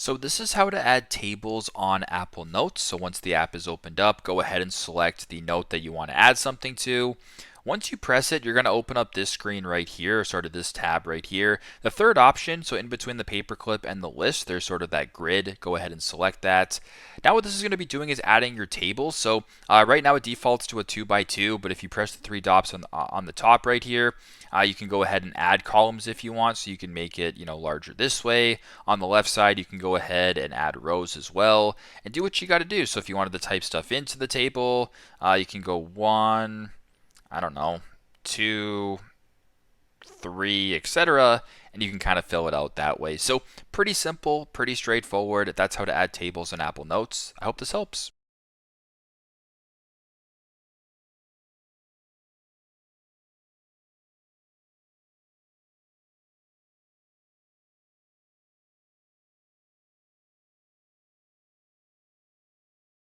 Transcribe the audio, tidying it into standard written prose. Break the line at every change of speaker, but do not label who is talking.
So this is how to add tables on Apple Notes. So once the app is opened up, go ahead and select the note that you want to add something to. Once you press it, you're going to open up this screen right here, sort of this tab right here. The third option, so in between the paperclip and the list, there's sort of that grid. Go ahead and select that. Now what this is going to be doing is adding your tables. So right now it defaults to a 2 by 2, but if you press the three dots on the top right here, you can go ahead and add columns if you want. So you can make it, larger this way. On the left side, you can go ahead and add rows as well, and do what you got to do. So if you wanted to type stuff into the table, you can go one, I don't know, two, three, etc. And you can kind of fill it out that way. So pretty simple, pretty straightforward. That's how to add tables in Apple Notes. I hope this helps.